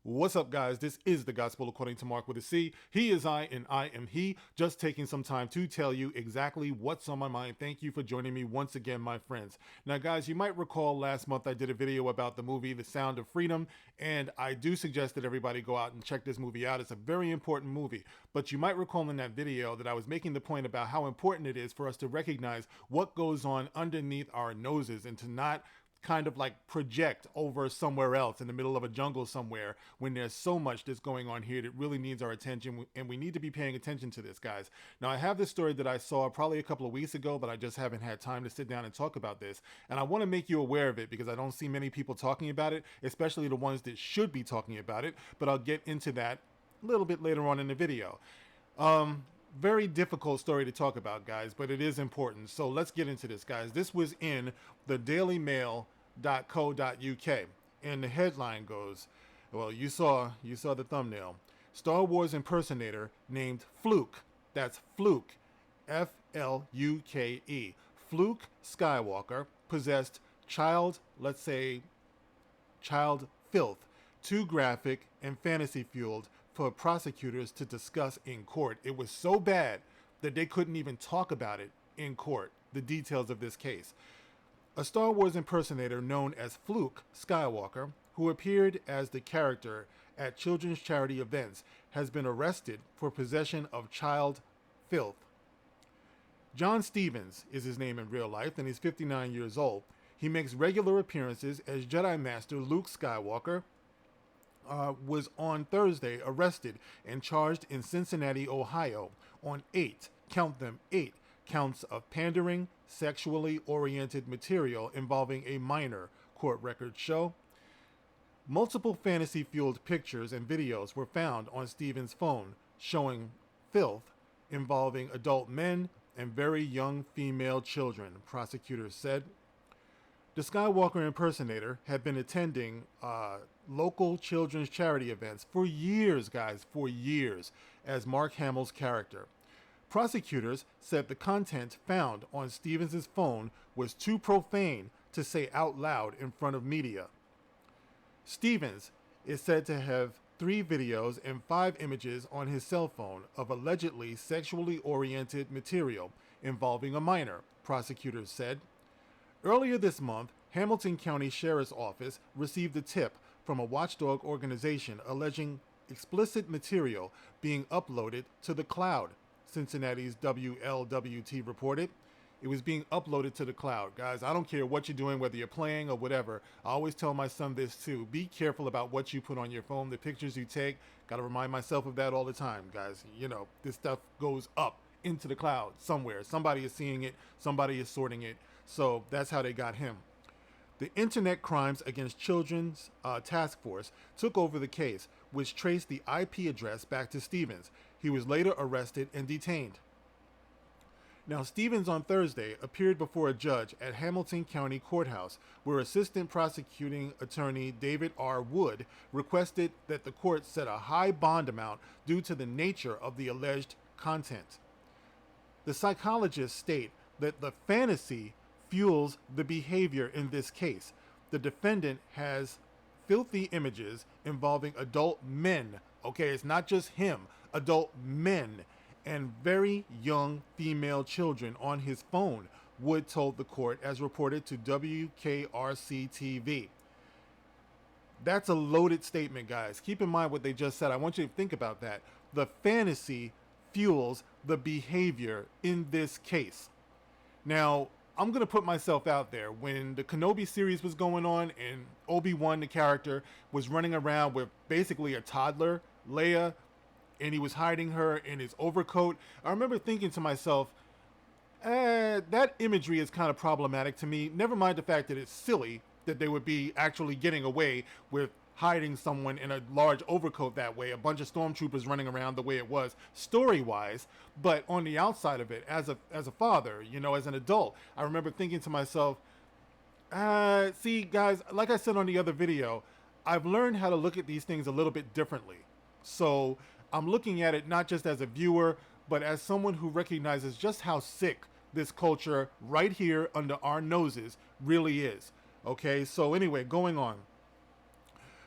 What's up, guys? This is the Gospel According to Mark with a C. He is I, and I am he. Just taking some time to tell you exactly what's on my mind. Thank you for joining me once again, my friends. Now, guys, you might recall last month I did a video about the movie The Sound of Freedom, and I do suggest that everybody go out and check this movie out. It's a very important movie. But you might recall in that video that I was making the point about how important it is for us to recognize what goes on underneath our noses and to not kind of like project over somewhere else in the middle of a jungle somewhere when there's so much that's going on here that really needs our attention, and we need to be paying attention to this, guys. Now, I have this story that I saw probably a couple of weeks ago, but I just haven't had time to sit down and talk about this, and I want to make you aware of it because I don't see many people talking about it, especially the ones that should be talking about it, but I'll get into that a little bit later on in the video. Very difficult story to talk about, guys, but it is important. So let's get into this, guys. This was in the dailymail.co.uk, and the headline goes, well, you saw the thumbnail. Star Wars impersonator named Fluke. That's Fluke, F-L-U-K-E. Luke Skywalkwer possessed child filth, too graphic and fantasy fueled for prosecutors to discuss in court. It was so bad that they couldn't even talk about it in court, the details of this case. A Star Wars impersonator known as Luke Skywalkwer, who appeared as the character at children's charity events, has been arrested for possession of child filth. John Stevens is his name in real life, and he's 59 years old. He makes regular appearances as Jedi Master Luke Skywalkwer, was on Thursday arrested and charged in Cincinnati, Ohio on 8 counts of pandering, sexually oriented material involving a minor, court records show. Multiple fantasy-fueled pictures and videos were found on Stevens' phone showing filth involving adult men and very young female children, prosecutors said. The Skywalker impersonator had been attending local children's charity events for years, guys, for years, as Mark Hamill's character. Prosecutors said the content found on Stevens' phone was too profane to say out loud in front of media. Stevens is said to have 3 videos and 5 images on his cell phone of allegedly sexually oriented material involving a minor, prosecutors said. Earlier this month, Hamilton County Sheriff's Office received a tip from a watchdog organization alleging explicit material being uploaded to the cloud, Cincinnati's WLWT reported. It was being uploaded to the cloud. Guys, I don't care what you're doing, whether you're playing or whatever. I always tell my son this too. Be careful about what you put on your phone, the pictures you take. Got to remind myself of that all the time, guys. You know, this stuff goes up into the cloud somewhere. Somebody is seeing it. Somebody is sorting it. So that's how they got him. The Internet Crimes Against Children's Task Force took over the case, which traced the IP address back to Stevens. He was later arrested and detained. Now, Stevens on Thursday appeared before a judge at Hamilton County Courthouse, where Assistant Prosecuting Attorney David R. Wood requested that the court set a high bond amount due to the nature of the alleged content. The psychologists state that the fantasy fuels the behavior in this case. The defendant has filthy images involving adult men. Okay, it's not just him, adult men and very young female children on his phone, Wood told the court, as reported to WKRC-TV. That's a loaded statement, guys. Keep in mind what they just said. I want you to think about that. The fantasy fuels the behavior in this case. Now, I'm going to put myself out there. When the Kenobi series was going on and Obi-Wan, the character, was running around with basically a toddler, Leia, and he was hiding her in his overcoat, I remember thinking to myself, that imagery is kind of problematic to me. Never mind the fact that it's silly that they would be actually getting away with hiding someone in a large overcoat that way, a bunch of stormtroopers running around the way it was story-wise. But on the outside of it, as a father, you know, as an adult, I remember thinking to myself, see, guys, like I said on the other video, I've learned how to look at these things a little bit differently. So I'm looking at it not just as a viewer, but as someone who recognizes just how sick this culture right here under our noses really is. Okay, so anyway, going on.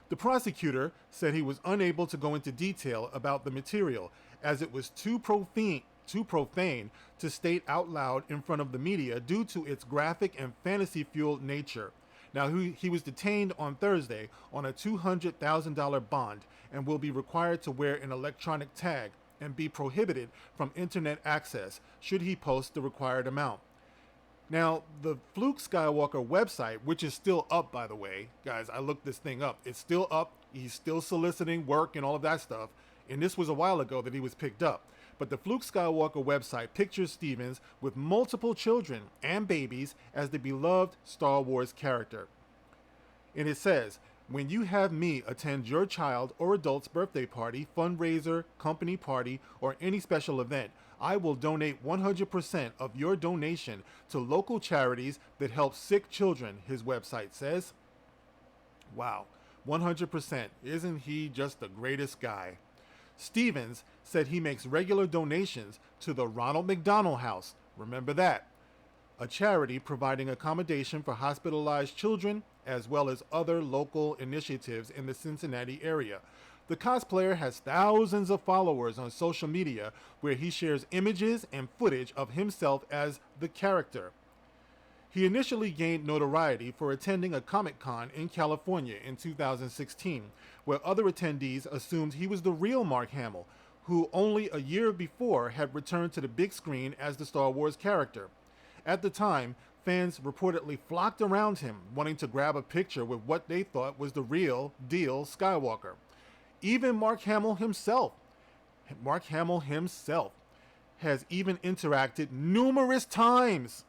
The prosecutor said he was unable to go into detail about the material as it was too profane to state out loud in front of the media due to its graphic and fantasy-fueled nature. Now, he was detained on Thursday on a $200,000 bond and will be required to wear an electronic tag and be prohibited from internet access should he post the required amount. Now, the Luke Skywalkwer website, which is still up, by the way, guys, I looked this thing up. It's still up. He's still soliciting work and all of that stuff. And this was a while ago that he was picked up. But the Luke Skywalkwer website pictures Stevens with multiple children and babies as the beloved Star Wars character. And it says, when you have me attend your child or adult's birthday party, fundraiser, company party, or any special event, I will donate 100% of your donation to local charities that help sick children, his website says. Wow, 100%. Isn't he just the greatest guy? Stevens said he makes regular donations to the Ronald McDonald House. Remember that. A charity providing accommodation for hospitalized children as well as other local initiatives in the Cincinnati area. The cosplayer has thousands of followers on social media where he shares images and footage of himself as the character. He initially gained notoriety for attending a Comic-Con in California in 2016, where other attendees assumed he was the real Mark Hamill, who only a year before had returned to the big screen as the Star Wars character. At the time, fans reportedly flocked around him, wanting to grab a picture with what they thought was the real deal Skywalker. Even Mark Hamill himself has even interacted numerous times.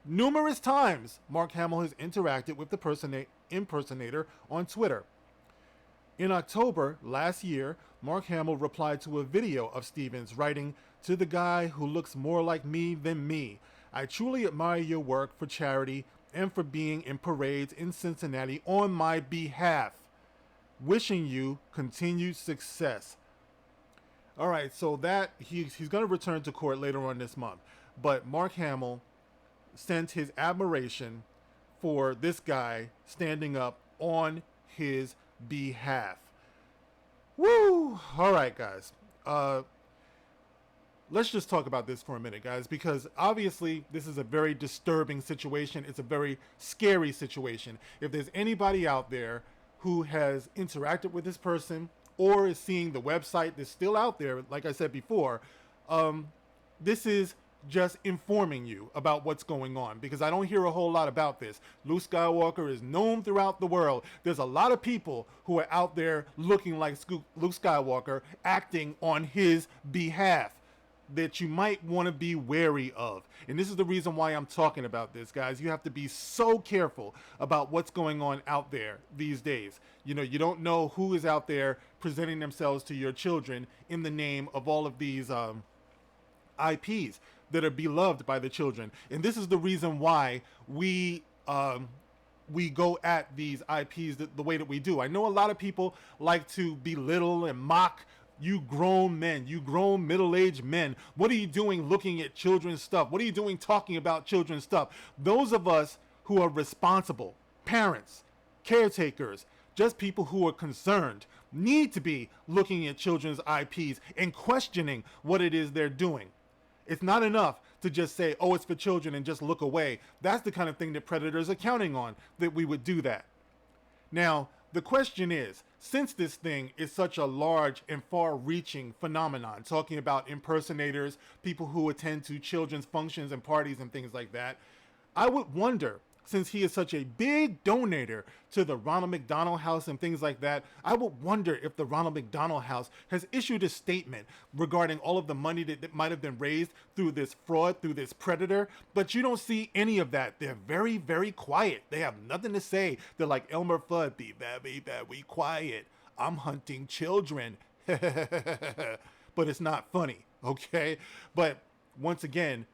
Mark Hamill has interacted with the impersonator on Twitter. In October last year, Mark Hamill replied to a video of Stevens writing, "To the guy who looks more like me than me, I truly admire your work for charity and for being in parades in Cincinnati on my behalf. Wishing you continued success." All right, so that he's going to return to court later on this month. But Mark Hamill sent his admiration for this guy standing up on his behalf. Woo! All right, guys. Let's just talk about this for a minute, guys, because obviously this is a very disturbing situation. It's a very scary situation. If there's anybody out there who has interacted with this person or is seeing the website that's still out there, like I said before, this is just informing you about what's going on, because I don't hear a whole lot about this. Luke Skywalker is known throughout the world. There's a lot of people who are out there looking like Luke Skywalker, acting on his behalf, that you might want to be wary of. And this is the reason why I'm talking about this, guys. You have to be so careful about what's going on out there these days. You know, you don't know who is out there presenting themselves to your children in the name of all of these IPs that are beloved by the children. And this is the reason why we go at these IPs the way that we do. I know a lot of people like to belittle and mock you grown men, you grown middle-aged men. What are you doing looking at children's stuff? What are you doing talking about children's stuff? Those of us who are responsible, parents, caretakers, just people who are concerned, need to be looking at children's IPs and questioning what it is they're doing. It's not enough to just say, oh, it's for children, and just look away. That's the kind of thing that predators are counting on, that we would do that. Now, the question is, since this thing is such a large and far-reaching phenomenon, talking about impersonators, people who attend to children's functions and parties and things like that, I would wonder, since he is such a big donator to the Ronald McDonald House and things like that, I would wonder if the Ronald McDonald House has issued a statement regarding all of the money that might have been raised through this fraud, through this predator. But you don't see any of that. They're very, very quiet. They have nothing to say. They're like Elmer Fudd, be very, very quiet. I'm hunting children. But it's not funny, okay? But once again,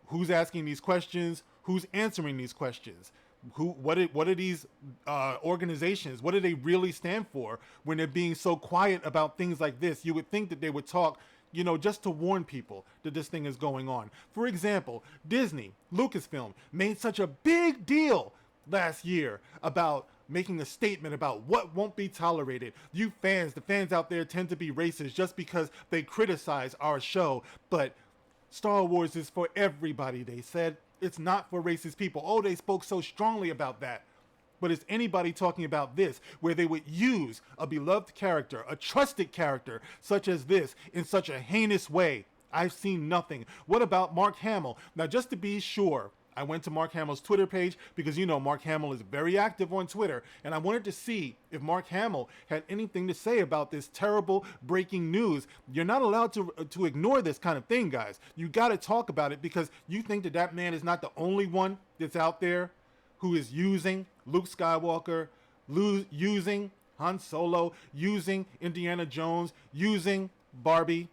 who's asking these questions? Who's answering these questions? What are these organizations? What do they really stand for when they're being so quiet about things like this? You would think that they would talk, you know, just to warn people that this thing is going on. For example, Disney, Lucasfilm, made such a big deal last year about making a statement about what won't be tolerated. You fans, the fans out there tend to be racist just because they criticize our show, but Star Wars is for everybody, they said. It's not for racist people. Oh, they spoke so strongly about that. But is anybody talking about this, where they would use a beloved character, a trusted character, such as this, in such a heinous way? I've seen nothing. What about Mark Hamill? Now, just to be sure, I went to Mark Hamill's Twitter page because, you know, Mark Hamill is very active on Twitter, and I wanted to see if Mark Hamill had anything to say about this terrible breaking news. You're not allowed to ignore this kind of thing, guys. You got to talk about it, because you think that that man is not the only one that's out there who is using Luke Skywalker, using Han Solo, using Indiana Jones, using Barbie,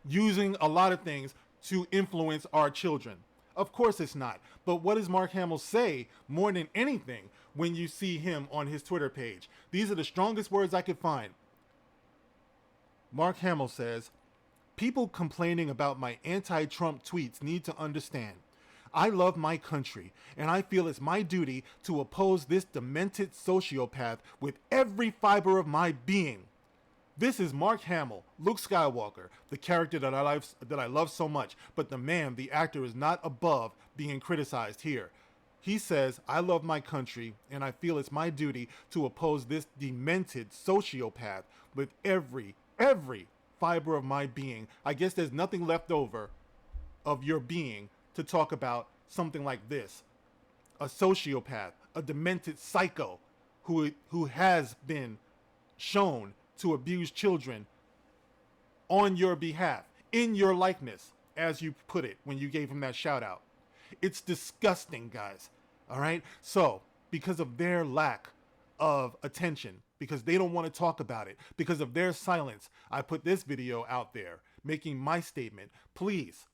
using a lot of things to influence our children. Of course it's not. But what does Mark Hamill say more than anything when you see him on his Twitter page? These are the strongest words I could find. Mark Hamill says, "People complaining about my anti-Trump tweets need to understand. I love my country, and I feel it's my duty to oppose this demented sociopath with every fiber of my being." This is Mark Hamill, Luke Skywalker, the character that I love so much, but the man, the actor, is not above being criticized here. He says, "I love my country, and I feel it's my duty to oppose this demented sociopath with every fiber of my being." I guess there's nothing left over of your being to talk about something like this. A sociopath, a demented psycho who has been shown to abuse children on your behalf, in your likeness, as you put it when you gave him that shout out. It's disgusting, guys. All right? So, because of their lack of attention, because they don't want to talk about it, because of their silence, I put this video out there making my statement. Please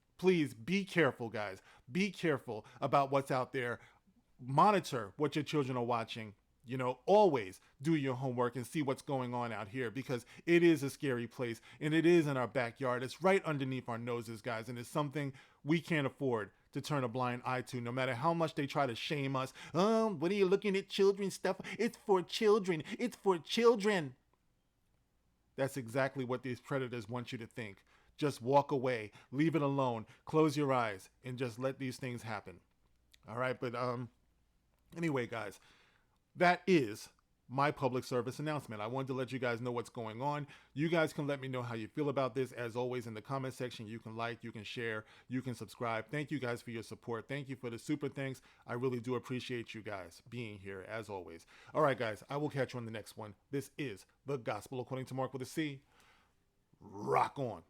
be careful, guys. Be careful about what's out there. Monitor what your children are watching. You know, always do your homework and see what's going on out here, because it is a scary place, and it is in our backyard. It's right underneath our noses, guys, and it's something we can't afford to turn a blind eye to, no matter how much they try to shame us. What are you looking at children's stuff? It's for children. It's for children. That's exactly what these predators want you to think. Just walk away, leave it alone, close your eyes, and just let these things happen. All right, but anyway, guys, that is my public service announcement. I wanted to let you guys know what's going on. You guys can let me know how you feel about this. As always, in the comment section, you can like, you can share, you can subscribe. Thank you guys for your support. Thank you for the super thanks. I really do appreciate you guys being here, as always. All right, guys, I will catch you on the next one. This is The Gospel According to Mark with a C. Rock on.